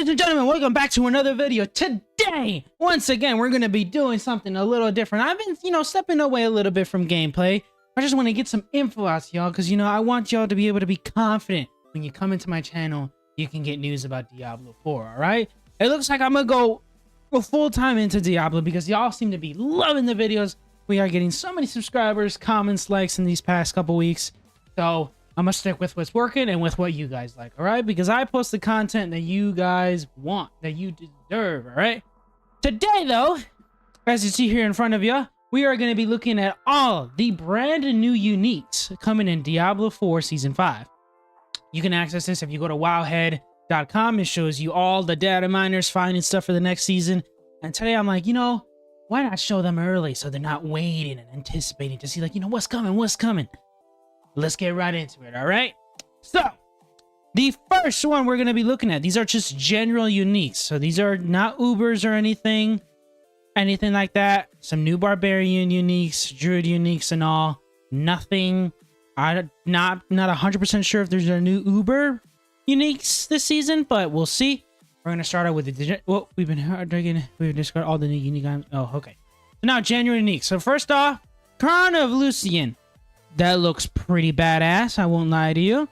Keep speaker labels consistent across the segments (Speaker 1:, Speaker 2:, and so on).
Speaker 1: Ladies and gentlemen, welcome back to another video. Today, once again, we're going to be doing something a little different. I've been, stepping away a little bit from gameplay. I just want to get some info out to y'all because, I want y'all to be able to be confident when you come into my channel, you can get news about Diablo 4, all right? It looks like I'm going to go full-time into Diablo because y'all seem to be loving the videos. We are getting so many subscribers, comments, likes in these past couple weeks. So I'm gonna stick with what's working and with what you guys like, all right? Because I post the content that you guys want, that you deserve, all right? Today, though, as you see here in front of you, we are going to be looking at all the brand new uniques coming in Diablo 4 Season 5. You can access this if you go to wowhead.com. It shows you all the data miners finding stuff for the next season. And today I'm like, why not show them early so they're not waiting and anticipating to see, like, what's coming? Let's get right into it, all right? So, the first one we're going to be looking at, these are just general uniques. So these are not Ubers or anything like that. Some new Barbarian uniques, Druid uniques and all. Nothing. I'm not 100% sure if there's a new Uber uniques this season, but we'll see. We're going to start out with the... Well, we've discarded all the new unique items. Oh, okay. So now, general uniques. So first off, Crown of Lucian. That looks pretty badass, I won't lie to you.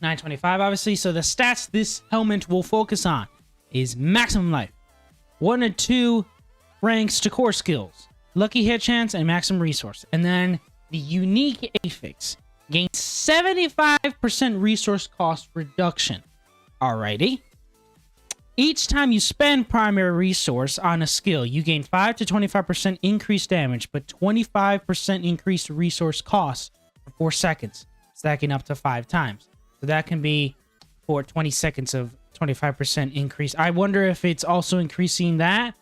Speaker 1: 925, obviously. So the stats this helmet will focus on is maximum life, 1 and 2 ranks to core skills, lucky hit chance, and maximum resource. And then the unique affix gains 75% resource cost reduction. Alrighty. Each time you spend primary resource on a skill, you gain 5 to 25% increased damage, but 25% increased resource cost for 4 seconds, stacking up to 5 times. So that can be for 20 seconds of 25% increase. I wonder if it's also increasing that.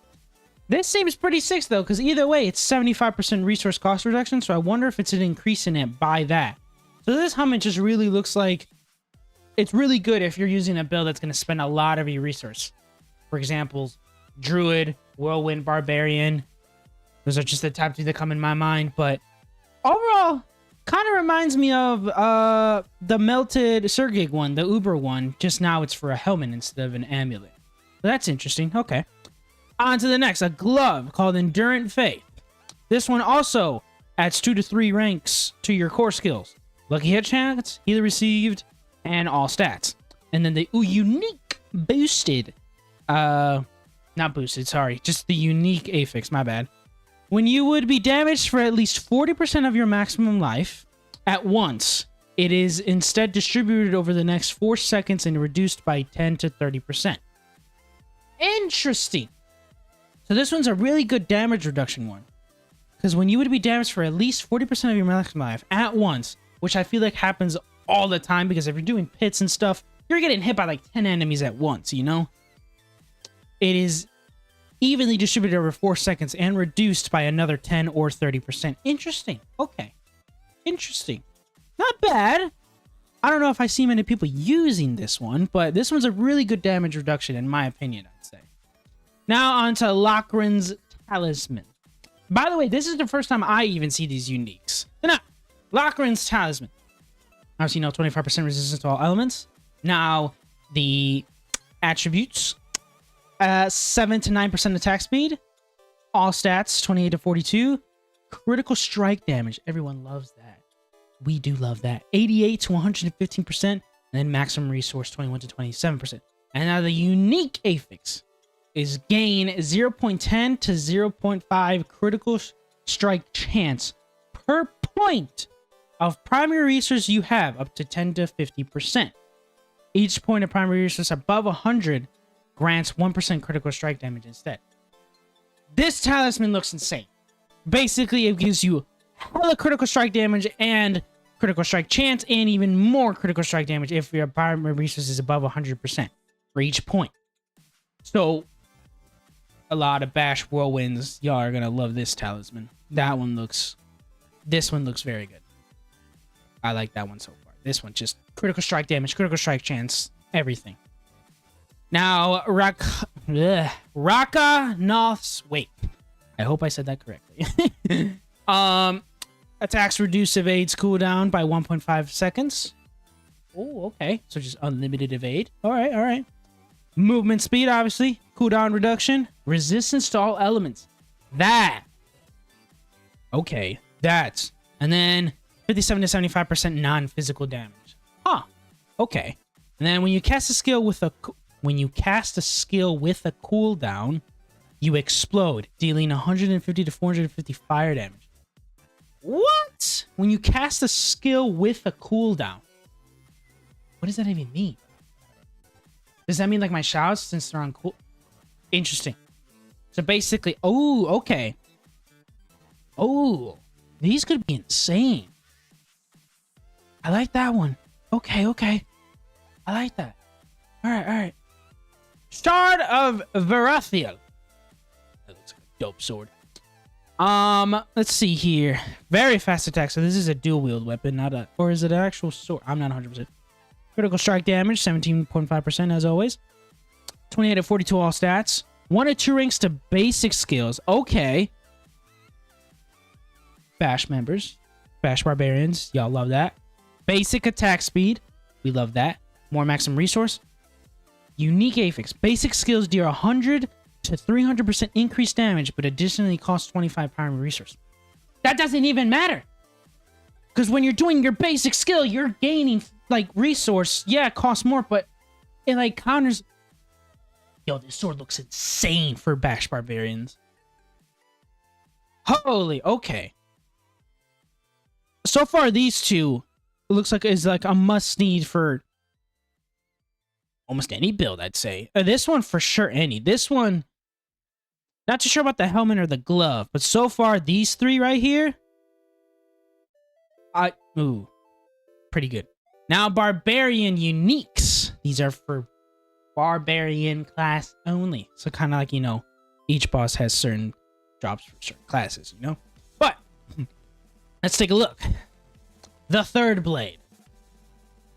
Speaker 1: This seems pretty sick, though, because either way, it's 75% resource cost reduction, so I wonder if it's an increase in it by that. So this helmet just really looks like it's really good if you're using a build that's going to spend a lot of your resource. For example, Druid, Whirlwind, Barbarian. Those are just the top 2 that come in my mind. But overall, kind of reminds me of the Melted Surgig one, the Uber one. Just now it's for a helmet instead of an amulet. So that's interesting. Okay. On to the next. A glove called Endurant Faith. This one also adds 2 to 3 ranks to your core skills. Lucky hit chance, healer received, and all stats. And then the unique boosted, not boosted, sorry, just the unique affix, my bad. When you would be damaged for at least 40% of your maximum life at once, it is instead distributed over the next 4 seconds and reduced by 10 to 30%. Interesting. So this one's a really good damage reduction one. Because when you would be damaged for at least 40% of your maximum life at once, which I feel like happens all the time, because if you're doing pits and stuff, you're getting hit by like 10 enemies at once, It is evenly distributed over 4 seconds and reduced by another 10 or 30%. Interesting. Okay. Interesting. Not bad. I don't know if I see many people using this one, but this one's a really good damage reduction in my opinion, I'd say. Now on to Lochan's Talisman. By the way, this is the first time I even see these uniques. So now, Lochan's Talisman. Obviously, 25% resistance to all elements. Now, the attributes, 7 to 9% attack speed. All stats, 28 to 42. Critical strike damage. Everyone loves that. We do love that. 88 to 115%. And then maximum resource, 21 to 27%. And now the unique affix is gain 0.10 to 0.5 critical strike chance per point of primary resource you have, up to 10 to 50%. Each point of primary resource above 100 grants 1% critical strike damage instead. This talisman looks insane. Basically, it gives you hella critical strike damage and critical strike chance, and even more critical strike damage if your primary resource is above 100% for each point. So, a lot of Bash Whirlwinds, y'all are gonna love this talisman. This one looks very good. I like that one so far. This one, just critical strike damage, critical strike chance, everything. Now, Raka Noth's Wake. I hope I said that correctly. Attacks reduce evades cooldown by 1.5 seconds. Oh, okay. So just unlimited evade. All right. Movement speed, obviously. Cooldown reduction. Resistance to all elements. That. Okay, that's. And then 57 to 75% non-physical damage. Huh. Okay. And then when you cast a skill with a cooldown, you explode, dealing 150 to 450 fire damage. What? When you cast a skill with a cooldown. What does that even mean? Does that mean like my shouts since they're on cool? Interesting. So basically, oh, okay. Oh, these could be insane. I like that one. Okay, okay. I like that. All right, all right. Shard of Verel. That looks like a dope sword. Let's see here. Very fast attack. So this is a dual wield weapon, not a, or is it an actual sword? I'm not 100%. Critical strike damage, 17.5% as always. 28 to 42 all stats. 1 or 2 ranks to basic skills. Okay. Bash members. Bash barbarians. Y'all love that. Basic attack speed. We love that. More maximum resource. Unique affix. Basic skills deal 100 to 300% increased damage, but additionally cost 25 primary resource. That doesn't even matter. Because when you're doing your basic skill, you're gaining, like, resource. Yeah, it costs more, but it, like, counters... Yo, this sword looks insane for Bash Barbarians. Holy, okay. So far, these two, it looks like is like a must-need for almost any build, I'd say. This one, for sure, any. This one, not too sure about the helmet or the glove, but so far, these three right here, ooh, pretty good. Now, Barbarian Uniques. These are for Barbarian class only. So kind of like, you know, each boss has certain drops for certain classes, you know? But, let's take a look. The third blade.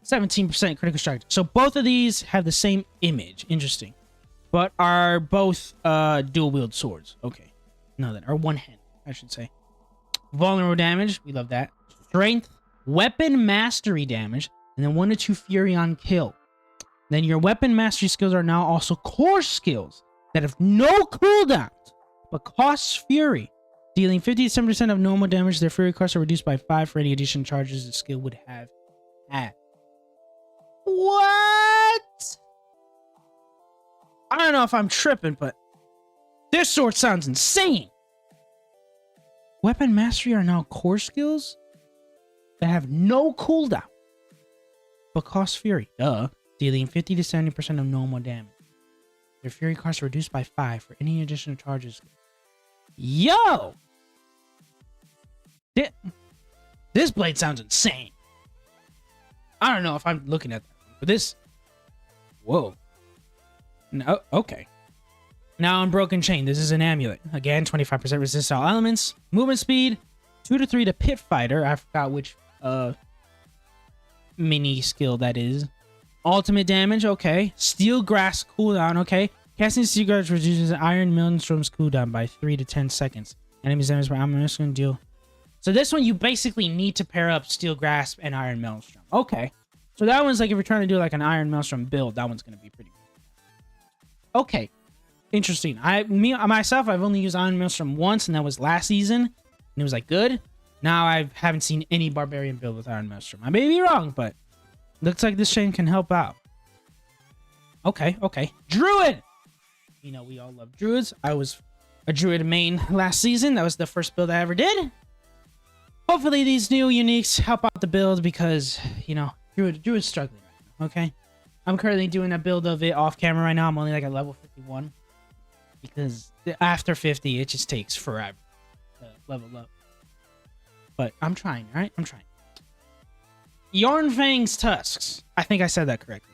Speaker 1: 17% critical strike. So both of these have the same image. Interesting. But are both dual wield swords. Okay. No, that are one hand, I should say. Vulnerable damage. We love that. Strength. Weapon mastery damage. And then 1 to 2 fury on kill. Then your weapon mastery skills are now also core skills that have no cooldowns, but costs fury. Dealing 57% of normal damage, their fury costs are reduced by 5 for any additional charges the skill would have had. What? I don't know if I'm tripping, but this sword sounds insane. Weapon mastery are now core skills that have no cooldown, but cost fury. Duh. Dealing 50 to 70% of normal damage. Their fury costs are reduced by 5 for any additional charges. Yo! This blade sounds insane. I don't know if I'm looking at that, but this... Whoa. No, okay. Now Unbroken Chain. This is an amulet. Again, 25% resist to all elements. Movement speed, 2 to 3 to Pit Fighter. I forgot which mini skill that is. Ultimate damage, okay. Steel Grass cooldown, okay. Casting Steel Grass reduces Iron Maelstrom's cooldown by 3 to 10 seconds. Enemies damage by Maelstrom deal. So this one, you basically need to pair up Steel Grasp and Iron Maelstrom. Okay. So that one's like, if you're trying to do like an Iron Maelstrom build, that one's going to be pretty good. Okay. Interesting. Myself, I've only used Iron Maelstrom once, and that was last season. And it was like good. Now I haven't seen any Barbarian build with Iron Maelstrom. I may be wrong, but looks like this chain can help out. Okay, okay. Druid! You know, we all love Druids. I was a Druid main last season. That was the first build I ever did. Hopefully these new uniques help out the build because, you know, Druid's struggling right now, okay? I'm currently doing a build of it off camera right now. I'm only like at level 51. Because after 50, it just takes forever to level up. But I'm trying, right? I'm trying. Fangs Tusks. I think I said that correctly.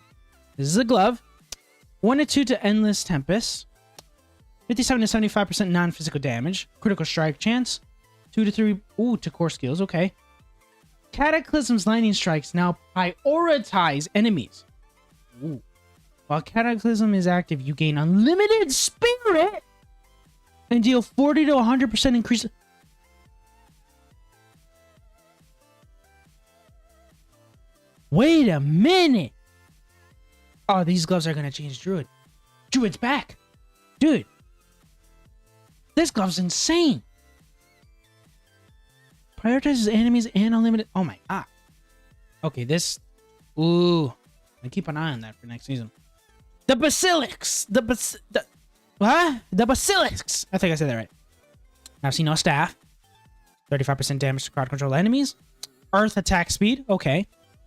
Speaker 1: This is a glove. 1 to 2 to Endless Tempest. 57 to 75% non-physical damage. Critical strike chance. 2 to 3 to core skills. Okay. Cataclysm's lightning strikes now prioritize enemies. Ooh. While Cataclysm is active, you gain unlimited spirit and deal 40 to 100% increase. Wait a minute. Oh, these gloves are going to change Druid. Druid's back. Dude. This glove's insane. Prioritizes enemies and unlimited. Oh my god. Okay, this. Ooh. I keep an eye on that for next season. The Basilics. The Basilics. I think I said that right. Now, see, no staff. 35% damage to crowd control enemies. Earth attack speed. Okay.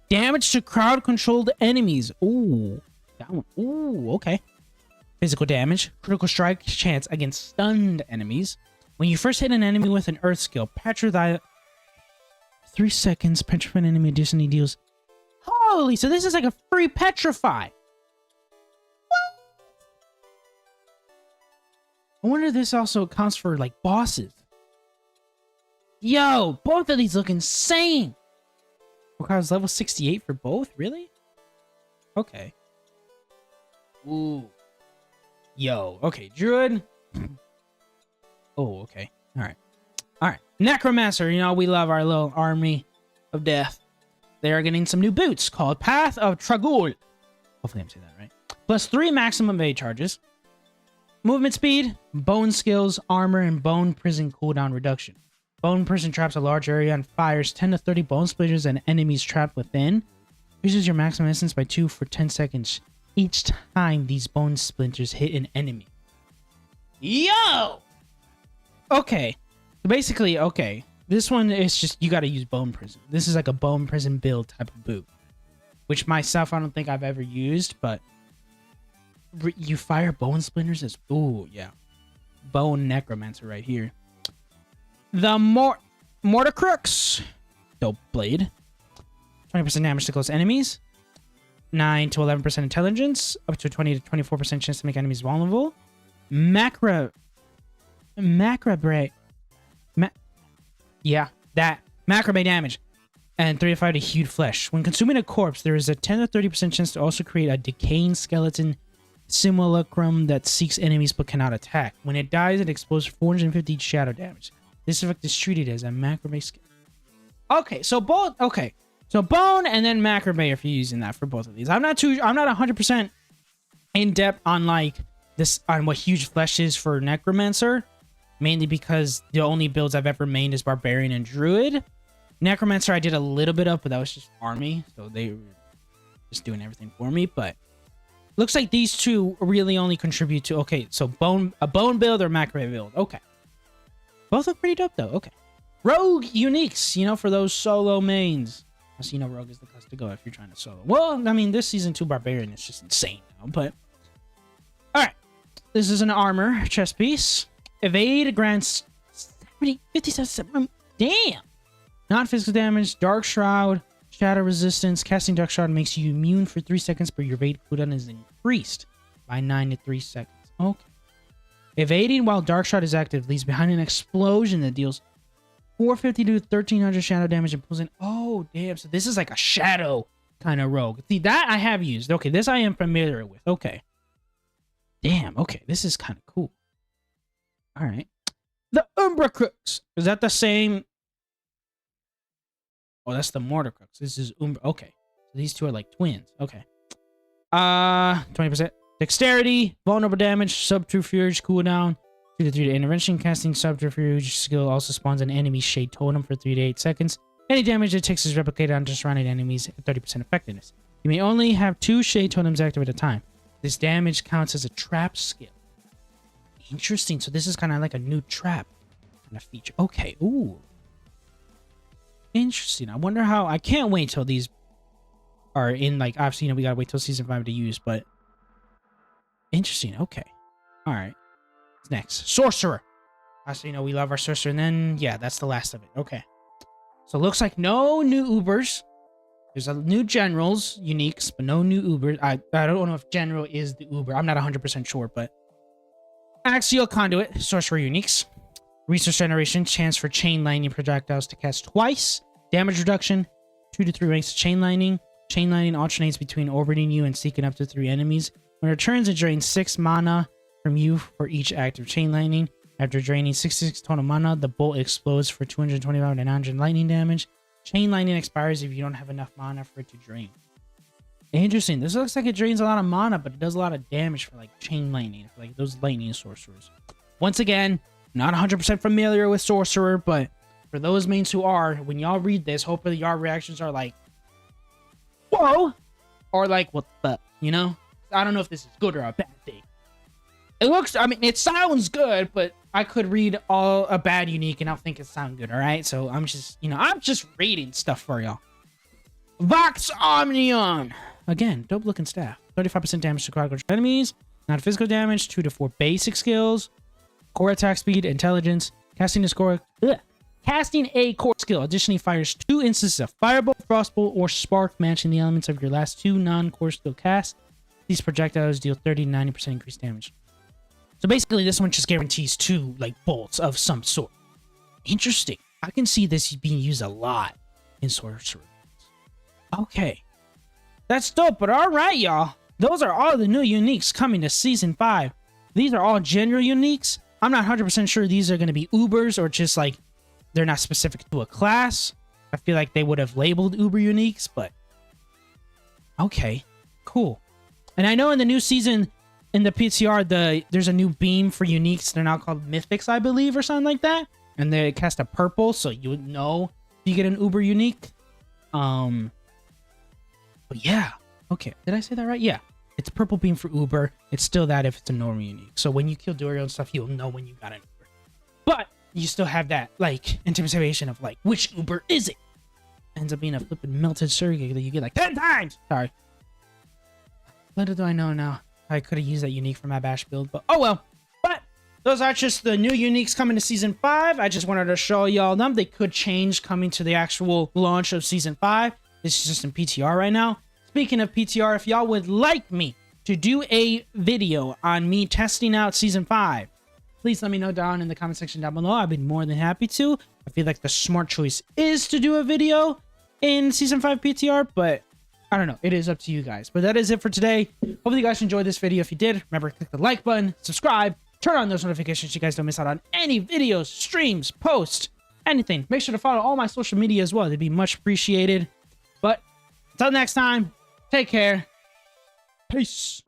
Speaker 1: Damage to crowd controlled enemies. Ooh. That one. Ooh, okay. Physical damage. Critical strike chance against stunned enemies. When you first hit an enemy with an earth skill, petrify 3 seconds. Petrify an enemy additionally deals. Holy, so this is like a free petrify. What? I wonder if this also accounts for like bosses. Yo, both of these look insane. Requires level 68 for both? Really? Okay. Ooh. Yo. Okay. Druid. Oh, okay. Alright. Alright. Necromancer. You know, we love our little army of death. They are getting some new boots called Path of Trul. Hopefully I'm saying that right. Plus 3 maximum evade charges. Movement speed, bone skills, armor, and bone prison cooldown reduction. Bone prison traps a large area and fires 10 to 30 bone splitters and enemies trapped within. Increases your maximum distance by 2 for 10 seconds each time these bone splinters hit an enemy. Yo! Okay. Basically, okay. This one is just, you gotta use bone prison. This is like a bone prison build type of boot. Which myself, I don't think I've ever used, but... You fire bone splinters as... Ooh, yeah. Bone Necromancer right here. The Mortar Crooks. Dope blade. 20% damage to close enemies. 9 to 11% intelligence. Up to 20 to 24% chance to make enemies vulnerable. Macra damage. And 3 to 5 to hewed flesh. When consuming a corpse, there is a 10 to 30% chance to also create a decaying skeleton simulacrum that seeks enemies but cannot attack. When it dies, it explodes 450 shadow damage. This effect is treated as a macrame skill. Okay, so both. Okay, so bone and then macrame if you're using that for both of these. I'm not 100% in depth on like this on what huge flesh is for Necromancer, mainly because the only builds I've ever made is Barbarian and Druid. Necromancer I did a little bit of, but that was just army, so they were just doing everything for me. But looks like these two really only contribute to so a bone build or macrame build. Okay. Both look pretty dope, though. Okay. Rogue uniques, you know, for those solo mains. So, you know, Rogue is the class to go if you're trying to solo. Well, I mean, this Season 2 Barbarian is just insane now, but... Alright. This is an armor chest piece. Evade grants 57... Damn! Non-physical damage, Dark Shroud, Shadow Resistance. Casting Dark Shroud makes you immune for 3 seconds, but your evade cooldown is increased by 9 to 3 seconds. Okay. Evading while Dark Shroud is active leaves behind an explosion that deals 450 to 1300 shadow damage and pulls in. Oh, damn. So this is like a shadow kind of rogue. See, that I have used. Okay, this I am familiar with. Okay. Damn, okay. This is kind of cool. All right. The Umbra Crooks. Is that the same? Oh, that's the Mortar Crooks. This is Umbra. Okay. So these two are like twins. Okay. 20%. Dexterity, vulnerable damage, subterfuge cooldown, 2 to 3 to intervention. Casting subterfuge skill also spawns an enemy shade totem for 3 to 8 seconds. Any damage it takes is replicated on just surrounding enemies at 30% effectiveness. You may only have 2 shade totems active at a time. This damage counts as a trap skill. Interesting. So this is kind of like a new trap kind of feature. Okay. Ooh. Interesting. I wonder how. I can't wait till these are in, like, obviously, you know, we gotta wait till Season 5 to use, but. Interesting. Okay. All right. What's next? Sorcerer. So, you know, we love our sorcerer. And then, yeah, that's the last of it. Okay. So, it looks like no new Ubers. There's a new generals, uniques, but no new Ubers. I don't know if general is the Uber. I'm not 100% sure, but... Axial Conduit. Sorcerer uniques. Resource generation. Chance for chain lightning projectiles to cast twice. Damage reduction. 2 to 3 ranks of chain lightning. Chain lightning alternates between orbiting you and seeking up to 3 enemies. When it returns, it drains 6 mana from you for each active chain lightning. After draining 66 total mana, the bolt explodes for 225 to 900 lightning damage. Chain lightning expires if you don't have enough mana for it to drain. Interesting. This looks like it drains a lot of mana, but it does a lot of damage for like chain lightning, for, like those lightning sorcerers. Once again, not 100% familiar with sorcerer, but for those mains who are, when y'all read this, hopefully your reactions are like, whoa, or like, what the, you know? I don't know if this is good or a bad thing. It looks, I mean, it sounds good, but I could read all a bad unique and I'll think it sound good, all right? So I'm just, you know, I'm just reading stuff for y'all. Vox Omni. Again, dope looking staff. 35% damage to critical enemies. Not physical damage. 2 to 4 basic skills. Core attack speed, intelligence. Casting a core skill. Additionally, fires 2 instances of Firebolt, Frostbolt, or Spark, matching the elements of your last 2 non-core skill casts. These projectiles deal 30 to 90% increased damage. So basically, this one just guarantees 2 like bolts of some sort. Interesting. I can see this being used a lot in sorcery. Okay. That's dope, but alright, y'all. Those are all the new uniques coming to Season 5. These are all general uniques. I'm not 100% sure these are going to be Ubers or just like they're not specific to a class. I feel like they would have labeled Uber uniques, but okay, cool. And I know in the new season in the PTR, there's a new beam for uniques. They're now called Mythics, I believe, or something like that. And they cast a purple, so you would know if you get an Uber unique. But yeah, okay. Did I say that right? Yeah. It's purple beam for Uber. It's still that if it's a normal unique. So when you kill Dorio and stuff, you'll know when you got an Uber. But you still have that, like, anticipation of, like, which Uber is it? Ends up being a flippin' melted surrogate that you get, like, 10 times! Sorry. Little do I know now. I could have used that unique for my bash build, but oh well. But those are just the new uniques coming to Season 5. I just wanted to show y'all them. They could change coming to the actual launch of Season 5. This is just in PTR right now. Speaking of PTR, if y'all would like me to do a video on me testing out Season 5, please let me know down in the comment section down below. I'd be more than happy to. I feel like the smart choice is to do a video in Season 5 PTR, but I don't know. It is up to you guys. But that is it for today. Hopefully you guys enjoyed this video. If you did, remember, click the like button, subscribe, turn on those notifications so you guys don't miss out on any videos, streams, posts, anything. Make sure to follow all my social media as well. They'd be much appreciated. But until next time, take care. Peace.